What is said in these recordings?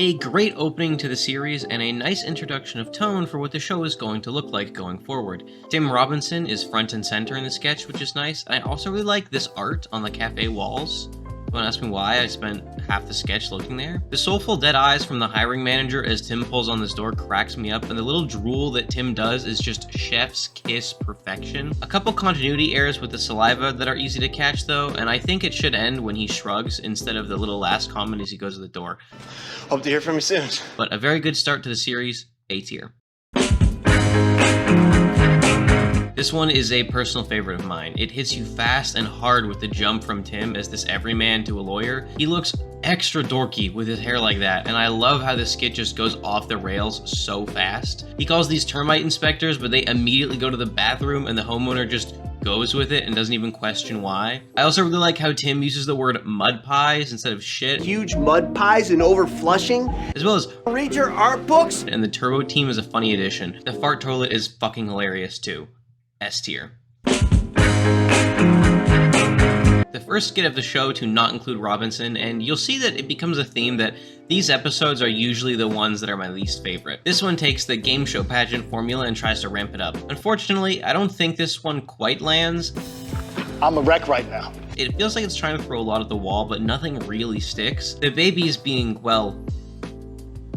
A great opening to the series and a nice introduction of tone for what the show is going to look like going forward. Tim Robinson is front and center in the sketch, which is nice. I also really like this art on the cafe walls. Don't ask me why, I spent half the sketch looking there. The soulful dead eyes from the hiring manager as Tim pulls on this door cracks me up, and the little drool that Tim does is just chef's kiss perfection. A couple continuity errors with the saliva that are easy to catch though, and I think it should end when he shrugs instead of the little last comment as he goes to the door. Hope to hear from you soon. But a very good start to the series, A tier. This one is a personal favorite of mine. It hits you fast and hard with the jump from Tim as this everyman to a lawyer. He looks extra dorky with his hair like that, and I love how the skit just goes off the rails so fast. He calls these termite inspectors, but they immediately go to the bathroom and the homeowner just goes with it and doesn't even question why. I also really like how Tim uses the word mud pies instead of shit. Huge mud pies and over Flushing? As well as read your art books? And the turbo team is a funny addition. The fart toilet is fucking hilarious too. S tier. The first skit of the show to not include Robinson, and you'll see that it becomes a theme that these episodes are usually the ones that are my least favorite. This one takes the game show pageant formula and tries to ramp it up. Unfortunately, I don't think this one quite lands. I'm a wreck right now. It feels like it's trying to throw a lot at the wall, but nothing really sticks. The babies being, well,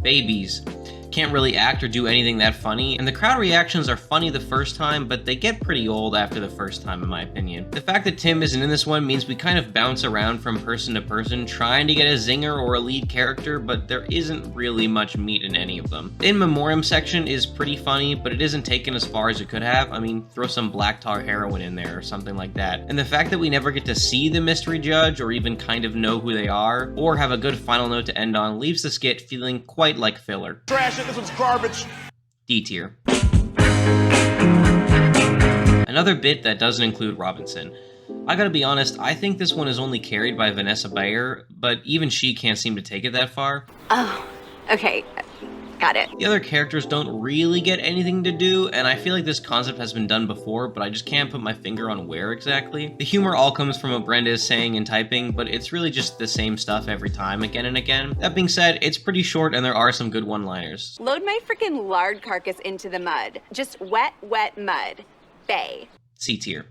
babies. Can't really act or do anything that funny, and the crowd reactions are funny the first time, but they get pretty old after the first time in my opinion. The fact that Tim isn't in this one means we kind of bounce around from person to person trying to get a zinger or a lead character, but there isn't really much meat in any of them. The In Memoriam section is pretty funny, but it isn't taken as far as it could have. I mean, throw some black tar heroin in there or something like that. And the fact that we never get to see the mystery judge or even kind of know who they are, or have a good final note to end on, leaves the skit feeling quite like filler. Trash it, this one's garbage. D tier. Another bit that doesn't include Robinson. I gotta be honest, I think this one is only carried by Vanessa Bayer, but even she can't seem to take it that far. Oh, okay. Got it. The other characters don't really get anything to do, and I feel like this concept has been done before, but I just can't put my finger on where exactly. The humor all comes from what Brenda is saying and typing, but it's really just the same stuff every time, again and again. That being said, it's pretty short and there are some good one-liners. Load my freaking lard carcass into the mud. Just wet, wet mud. Bay. C tier.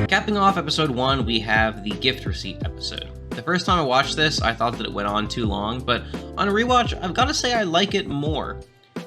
Capping off episode 1, we have the gift receipt episode. The first time I watched this, I thought that it went on too long, but on a rewatch, I've gotta say I like it more.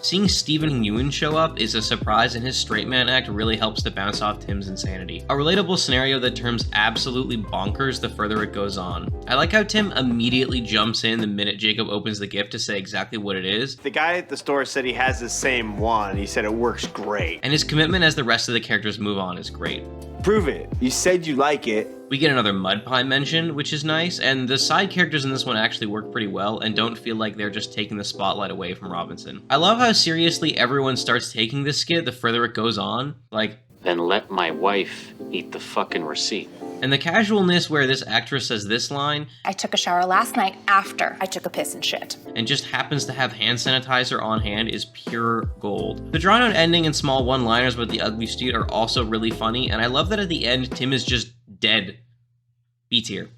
Seeing Stephen Ewan show up is a surprise, and his straight man act really helps to bounce off Tim's insanity. A relatable scenario that turns absolutely bonkers the further it goes on. I like how Tim immediately jumps in the minute Jacob opens the gift to say exactly what it is. The guy at the store said he has the same one. He said it works great. And his commitment as the rest of the characters move on is great. Prove it. You said you like it. We get another mud pie mention, which is nice, and the side characters in this one actually work pretty well and don't feel like they're just taking the spotlight away from Robinson. I love how seriously everyone starts taking this skit the further it goes on, like, then let my wife eat the fucking receipt. And the casualness where this actress says this line, I took a shower last night after I took a piss and shit, and just happens to have hand sanitizer on hand is pure gold. The drawn out ending and small one-liners with the ugly street are also really funny, and I love that at the end, Tim is just dead. B tier.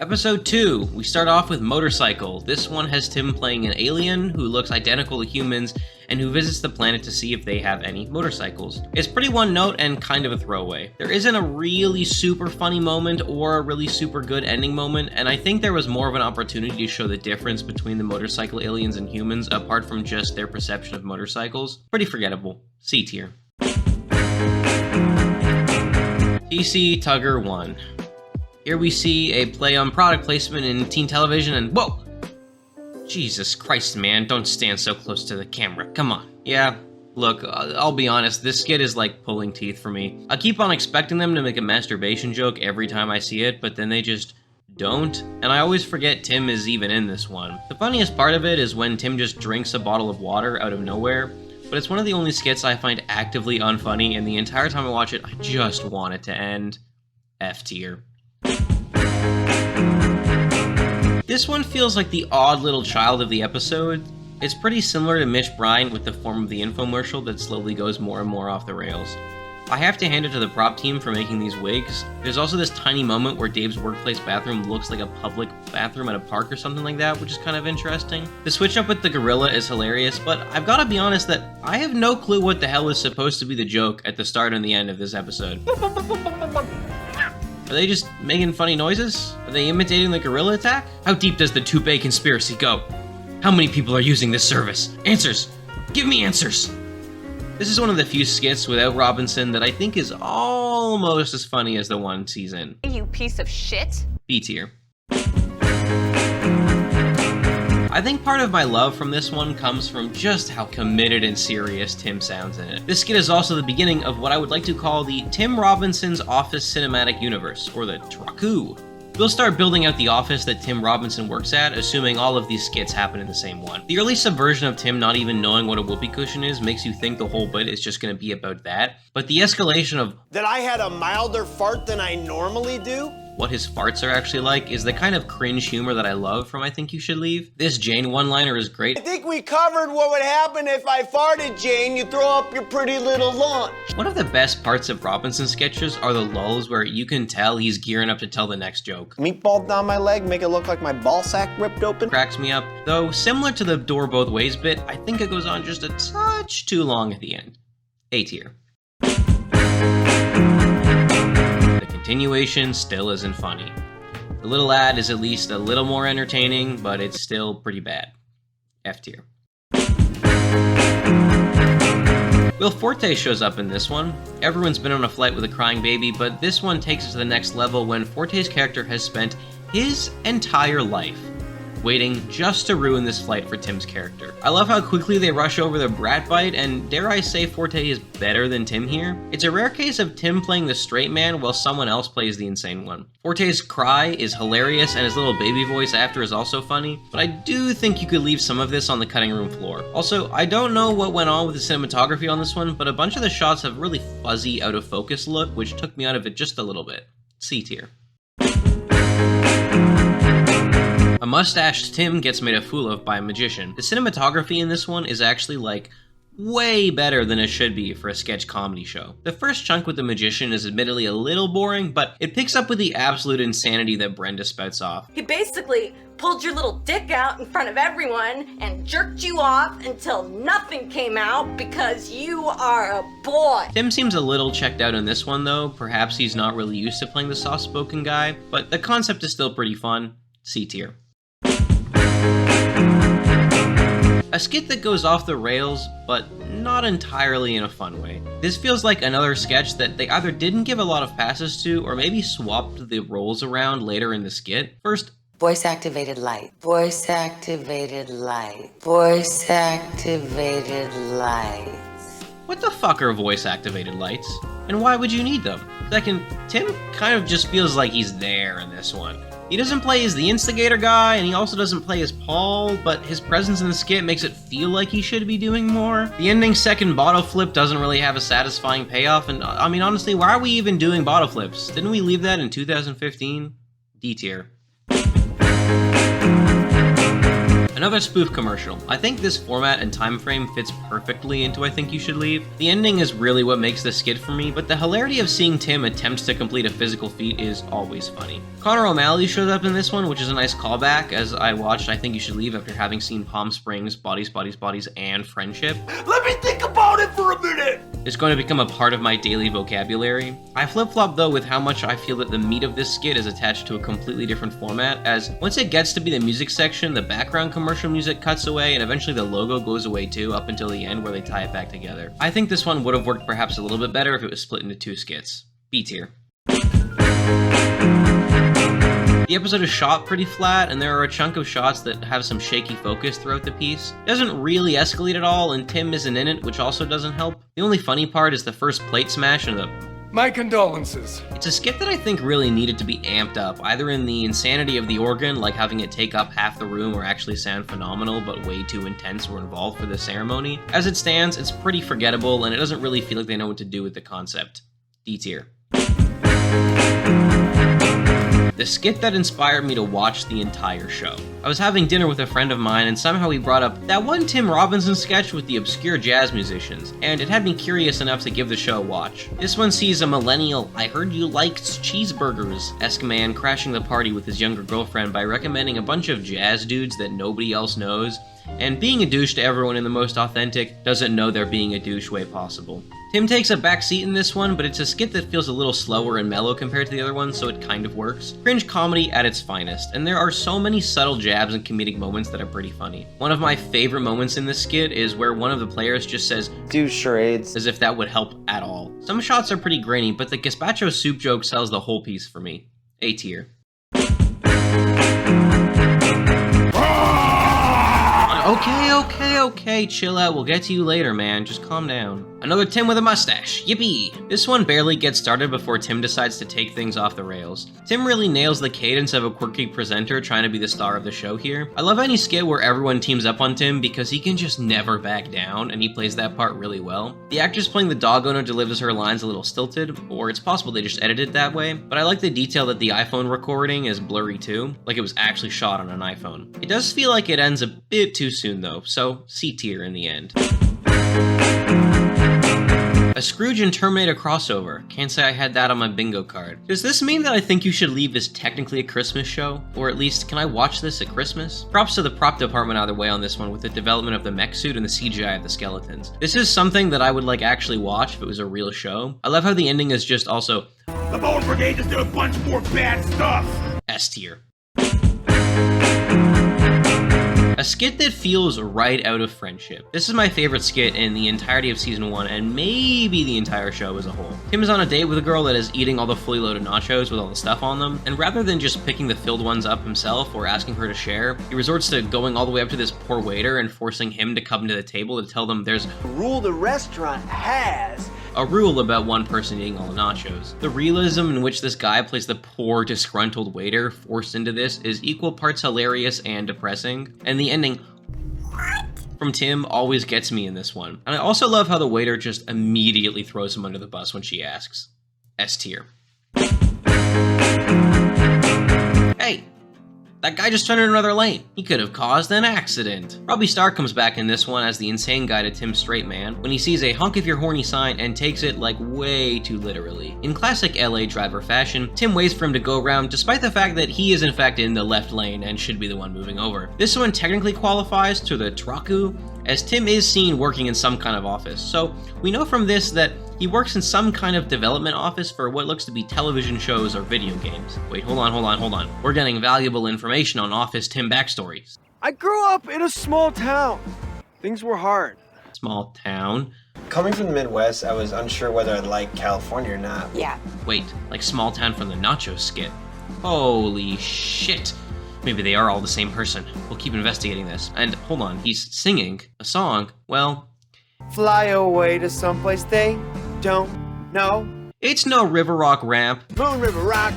Episode 2, we start off with Motorcycle. This one has Tim playing an alien who looks identical to humans and who visits the planet to see if they have any motorcycles. It's pretty one note and kind of a throwaway. There isn't a really super funny moment or a really super good ending moment, and I think there was more of an opportunity to show the difference between the motorcycle aliens and humans apart from just their perception of motorcycles. Pretty forgettable. C tier. TC Tugger 1. Here we see a play on product placement in teen television and whoa! Jesus Christ, man, don't stand so close to the camera, come on. Yeah, look, I'll be honest, this skit is like pulling teeth for me. I keep on expecting them to make a masturbation joke every time I see it, but then they just don't, and I always forget Tim is even in this one. The funniest part of it is when Tim just drinks a bottle of water out of nowhere, but it's one of the only skits I find actively unfunny, and the entire time I watch it, I just want it to end. F tier. This one feels like the odd little child of the episode. It's pretty similar to Mitch Bryant with the form of the infomercial that slowly goes more and more off the rails. I have to hand it to the prop team for making these wigs. There's also this tiny moment where Dave's workplace bathroom looks like a public bathroom at a park or something like that, which is kind of interesting. The switch up with the gorilla is hilarious, but I've got to be honest that I have no clue what the hell is supposed to be the joke at the start and the end of this episode. Are they just making funny noises? Are they imitating the gorilla attack? How deep does the toupee conspiracy go? How many people are using this service? Answers! Give me answers! This is one of the few skits without Robinson that I think is almost as funny as the one he's in. You piece of shit. B tier. I think part of my love from this one comes from just how committed and serious Tim sounds in it. This skit is also the beginning of what I would like to call the Tim Robinson's Office Cinematic Universe, or the Traku. We'll start building out the office that Tim Robinson works at, assuming all of these skits happen in the same one. The early subversion of Tim not even knowing what a whoopee cushion is makes you think the whole bit is just going to be about that, but the escalation of that I had a milder fart than I normally do? What his farts are actually like is the kind of cringe humor that I love from I Think You Should Leave. This Jane one-liner is great. I think we covered what would happen if I farted, Jane. You throw up your pretty little lunch. One of the best parts of Robinson's sketches are the lulls where you can tell he's gearing up to tell the next joke. Meatball down my leg, make it look like my ball sack ripped open. Cracks me up. Though, similar to the door both ways bit, I think it goes on just a touch too long at the end. A tier. Continuation still isn't funny. The little ad is at least a little more entertaining, but it's still pretty bad. F tier. Will Forte shows up in this one. Everyone's been on a flight with a crying baby, but this one takes it to the next level when Forte's character has spent his entire life waiting just to ruin this flight for Tim's character. I love how quickly they rush over the brat bite, and dare I say Forte is better than Tim here. It's a rare case of Tim playing the straight man while someone else plays the insane one. Forte's cry is hilarious, and his little baby voice after is also funny, but I do think you could leave some of this on the cutting room floor. Also, I don't know what went on with the cinematography on this one, but a bunch of the shots have really fuzzy, out of focus look, which took me out of it just a little bit. C tier. A mustached Tim gets made a fool of by a magician. The cinematography in this one is actually, like, way better than it should be for a sketch comedy show. The first chunk with the magician is admittedly a little boring, but it picks up with the absolute insanity that Brenda spouts off. He basically pulled your little dick out in front of everyone and jerked you off until nothing came out because you are a boy. Tim seems a little checked out in this one though. Perhaps he's not really used to playing the soft-spoken guy, but the concept is still pretty fun. C tier. A skit that goes off the rails, but not entirely in a fun way. This feels like another sketch that they either didn't give a lot of passes to, or maybe swapped the roles around later in the skit. First, voice activated light. Voice activated light. Voice activated lights. what the fuck are voice activated lights? And why would you need them? Second, Tim kind of just feels like he's there in this one. He doesn't play as the instigator guy, and he also doesn't play as Paul, but his presence in the skit makes it feel like he should be doing more. The ending second bottle flip doesn't really have a satisfying payoff, and I mean, honestly, why are we even doing bottle flips? Didn't we leave that in 2015? D tier. Another spoof commercial. I think this format and time frame fits perfectly into I Think You Should Leave. The ending is really what makes this skit for me, but the hilarity of seeing Tim attempt to complete a physical feat is always funny. Connor O'Malley shows up in this one, which is a nice callback as I watched I Think You Should Leave after having seen Palm Springs, Bodies, Bodies, Bodies, and Friendship. Let me think about it for a minute! It's going to become a part of my daily vocabulary. I flip-flop though with how much I feel that the meat of this skit is attached to a completely different format, as once it gets to be the music section, the background commercial music cuts away and eventually the logo goes away too, up until the end where they tie it back together. I think this one would have worked perhaps a little bit better if it was split into two skits. B tier. The episode is shot pretty flat, and there are a chunk of shots that have some shaky focus throughout the piece. It doesn't really escalate at all, and Tim isn't in it, which also doesn't help. The only funny part is the first plate smash and the my condolences. It's a skit that I think really needed to be amped up, either in the insanity of the organ, like having it take up half the room or actually sound phenomenal, but way too intense or involved for the ceremony. As it stands, it's pretty forgettable, and it doesn't really feel like they know what to do with the concept. D tier. the skit that inspired me to watch the entire show. I was having dinner with a friend of mine and somehow he brought up that one Tim Robinson sketch with the obscure jazz musicians, and it had me curious enough to give the show a watch. This one sees a millennial, I heard you liked cheeseburgers-esque man crashing the party with his younger girlfriend by recommending a bunch of jazz dudes that nobody else knows, and being a douche to everyone in the most authentic, doesn't know they're being a douche way possible. Tim takes a back seat in this one, but it's a skit that feels a little slower and mellow compared to the other ones, so it kind of works. Cringe comedy at its finest, and there are so many subtle jabs and comedic moments that are pretty funny. One of my favorite moments in this skit is where one of the players just says, "Do charades," as if that would help at all. Some shots are pretty grainy, but the gazpacho soup joke sells the whole piece for me. A tier. Okay, chill out, we'll get to you later, man, just calm down. Another Tim with a mustache, yippee! This one barely gets started before Tim decides to take things off the rails. Tim really nails the cadence of a quirky presenter trying to be the star of the show here. I love any skit where everyone teams up on Tim because he can just never back down, and he plays that part really well. The actress playing the dog owner delivers her lines a little stilted, or it's possible they just edited it that way, but I like the detail that the iPhone recording is blurry too, like it was actually shot on an iPhone. It does feel like it ends a bit too soon though, so C tier in the end. A Scrooge and Terminator crossover. Can't say I had that on my bingo card. Does this mean that I think You Should Leave is technically a Christmas show? Or at least, can I watch this at Christmas? Props to the prop department either way on this one with the development of the mech suit and the CGI of the skeletons. This is something that I would like actually watch if it was a real show. I love how the ending is just also, "The Bone Brigade just did a bunch more bad stuff." S tier. A skit that feels right out of Friendship. This is my favorite skit in the entirety of season 1 and maybe the entire show as a whole. Tim is on a date with a girl that is eating all the fully loaded nachos with all the stuff on them, and rather than just picking the filled ones up himself or asking her to share, he resorts to going all the way up to this poor waiter and forcing him to come to the table to tell them there's The rule the restaurant has. a rule about one person eating all the nachos. The realism in which this guy plays the poor, disgruntled waiter forced into this is equal parts hilarious and depressing, and the ending from Tim always gets me in this one. And I also love how the waiter just immediately throws him under the bus when she asks. S tier. Hey! That guy just turned in another lane. He could have caused an accident. Robbie Starr comes back in this one as the insane guy to Tim's straight man when he sees a honk if you're horny sign and takes it like way too literally. In classic LA driver fashion, Tim waits for him to go around despite the fact that he is in fact in the left lane and should be the one moving over. This one technically qualifies to the Traku, as Tim is seen working in some kind of office. So we know from this that he works in some kind of development office for what looks to be television shows or video games. Wait, hold on. We're getting valuable information on Office Tim backstories. I grew up in a small town. Things were hard. Small town? Coming from the Midwest, I was unsure whether I'd like California or not. Yeah. Wait, like small town from the nachos skit. Holy shit. Maybe they are all the same person. We'll keep investigating this. And hold on, he's singing a song. Well, Fly away to someplace they don't know. It's no River Rock ramp. Moon River Rock.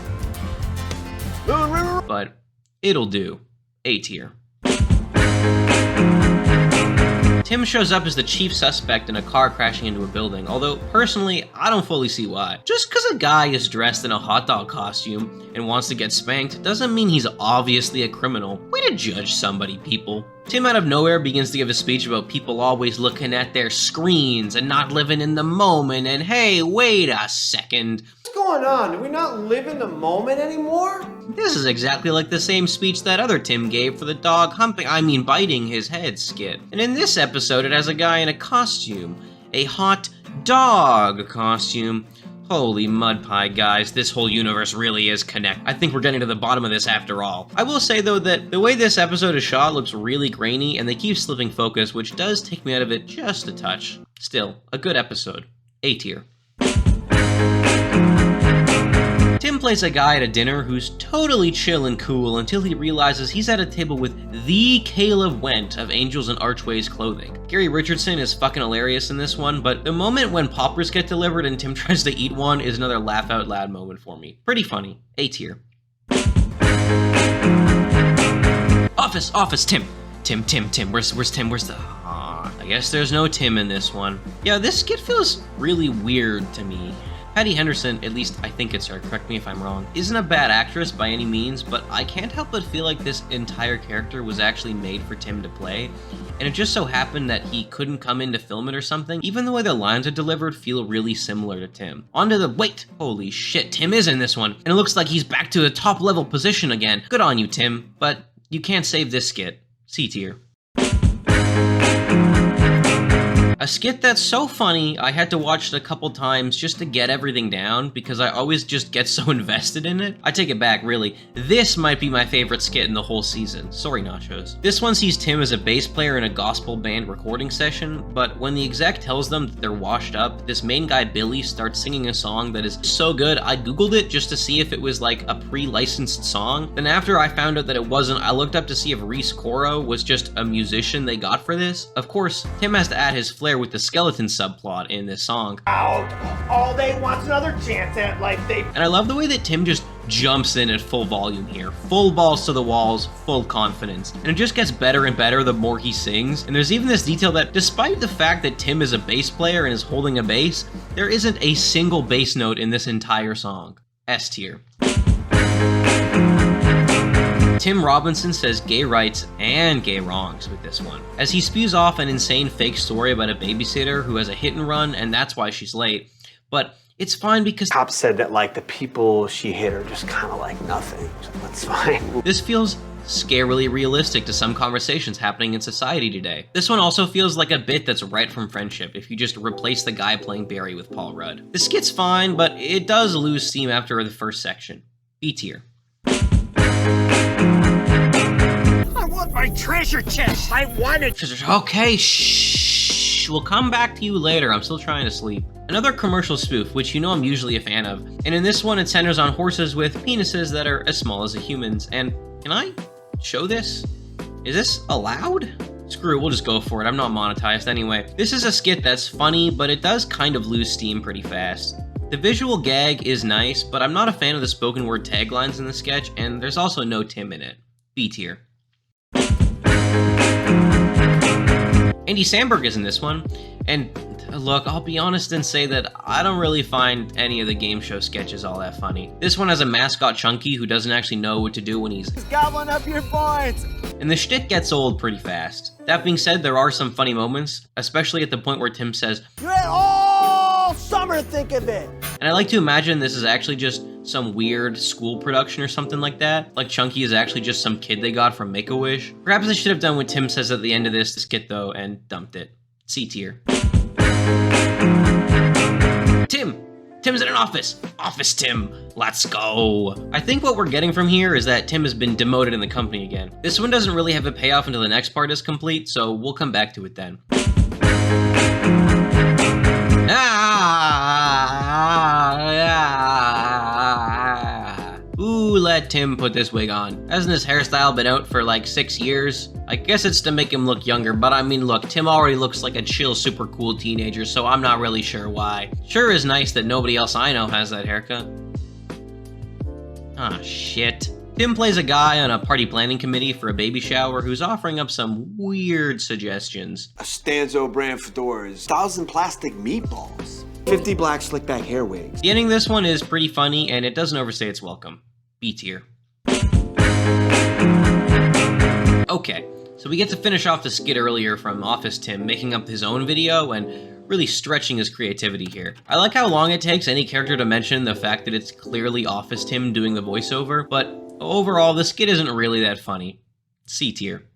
Moon River Rock. But it'll do. A tier. Tim shows up as the chief suspect in a car crashing into a building, although personally, I don't fully see why. Just because a guy is dressed in a hot dog costume and wants to get spanked doesn't mean he's obviously a criminal. Way to judge somebody, people. Tim out of nowhere begins to give a speech about people always looking at their screens and not living in the moment, and hey, wait a second. What's going on? Do we not live in the moment anymore? This is exactly like the same speech that other Tim gave for the dog biting his head skit. And in this episode, it has a guy in a costume. A hot dog costume. Holy mud pie, guys, this whole universe really is connected. I think we're getting to the bottom of this after all. I will say, though, that the way this episode is shot looks really grainy, and they keep slipping focus, which does take me out of it just a touch. Still, a good episode. A tier. Tim plays a guy at a dinner who's totally chill and cool until he realizes he's at a table with the Caleb Went of Angels and Archways clothing. Gary Richardson is fucking hilarious in this one, but the moment when poppers get delivered and Tim tries to eat one is another laugh out loud moment for me. Pretty funny. A tier. Office, Tim. Tim. Where's Tim? Where's the... I guess there's no Tim in this one. Yeah, this skit feels really weird to me. Patty Henderson, at least I think it's her, correct me if I'm wrong, isn't a bad actress by any means, but I can't help but feel like this entire character was actually made for Tim to play, and it just so happened that he couldn't come in to film it or something. Even the way the lines are delivered feel really similar to Tim. Onto the, wait, holy shit, Tim is in this one, and it looks like he's back to a top level position again. Good on you, Tim, but you can't save this skit. C tier. A skit that's so funny, I had to watch it a couple times just to get everything down, because I always just get so invested in it. I take it back, really. This might be my favorite skit in the whole season. Sorry, nachos. This one sees Tim as a bass player in a gospel band recording session, but when the exec tells them that they're washed up, this main guy, Billy, starts singing a song that is so good, I googled it just to see if it was like a pre-licensed song. Then after I found out that it wasn't, I looked up to see if Reese Coro was just a musician they got for this. Of course, Tim has to add his flair with the skeleton subplot in this song. All they want's another chance at life. And I love the way that Tim just jumps in at full volume here. Full balls to the walls, full confidence. And it just gets better and better the more he sings. And there's even this detail that despite the fact that Tim is a bass player and is holding a bass, there isn't a single bass note in this entire song. S tier. Tim Robinson says gay rights and gay wrongs with this one, as he spews off an insane fake story about a babysitter who has a hit and run and that's why she's late. But it's fine because Cops said that like the people she hit are just kind of like nothing, so that's fine. This feels scarily realistic to some conversations happening in society today. This one also feels like a bit that's right from Friendship if you just replace the guy playing Barry with Paul Rudd. The skit's fine, but it does lose steam after the first section. B tier. My treasure chest, I want it. Okay, shh. We'll come back to you later. I'm still trying to sleep. Another commercial spoof, which you know I'm usually a fan of. And in this one, it centers on horses with penises that are as small as a human's. And can I show this? Is this allowed? Screw it, we'll just go for it. I'm not monetized anyway. This is a skit that's funny, but it does kind of lose steam pretty fast. The visual gag is nice, but I'm not a fan of the spoken word taglines in the sketch, and there's also no Tim in it. B tier. Andy Samberg is in this one, and look, I'll be honest and say that I don't really find any of the game show sketches all that funny. This one has a mascot, Chunky, who doesn't actually know what to do when he's gobbling up your points. And the shtick gets old pretty fast. That being said, there are some funny moments, especially at the point where Tim says, "You had all summer to think of it." And I like to imagine this is actually just some weird school production or something like that. Like Chunky is actually just some kid they got from Make-A-Wish. Perhaps they should have done what Tim says at the end of this skit though, and dumped it. C tier. Tim's in an office. Office Tim. Let's go. I think what we're getting from here is that Tim has been demoted in the company again. This one doesn't really have a payoff until the next part is complete, so we'll come back to it then. Ooh, let Tim put this wig on. Hasn't his hairstyle been out for like 6 years? I guess it's to make him look younger, but I mean, look, Tim already looks like a chill, super cool teenager, so I'm not really sure why. Sure is nice that nobody else I know has that haircut. Ah, shit. Tim plays a guy on a party planning committee for a baby shower who's offering up some weird suggestions. A Stanzo brand fedoras, 1,000 plastic meatballs, 50 black slick back hair wigs. The ending of this one is pretty funny, and it doesn't overstay its welcome. B tier. Okay, so we get to finish off the skit earlier from Office Tim making up his own video and really stretching his creativity here. I like how long it takes any character to mention the fact that it's clearly Office Tim doing the voiceover, but overall, the skit isn't really that funny. C tier.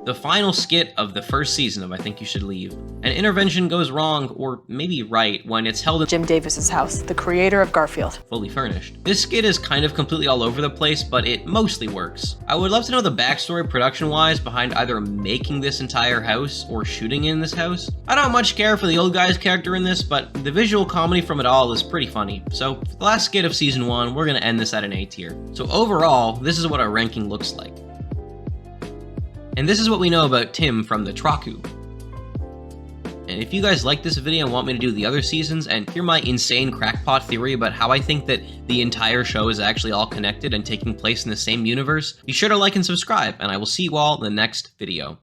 The final skit of the first season of I Think You Should Leave. An intervention goes wrong, or maybe right, when it's held in Jim Davis's house, the creator of Garfield. Fully furnished. This skit is kind of completely all over the place, but it mostly works. I would love to know the backstory production-wise behind either making this entire house or shooting in this house. I don't much care for the old guy's character in this, but the visual comedy from it all is pretty funny. So for the last skit of season 1, we're gonna end this at an A tier. So overall, this is what our ranking looks like. And this is what we know about Tim from the Traku. And if you guys like this video and want me to do the other seasons and hear my insane crackpot theory about how I think that the entire show is actually all connected and taking place in the same universe, be sure to like and subscribe, and I will see you all in the next video.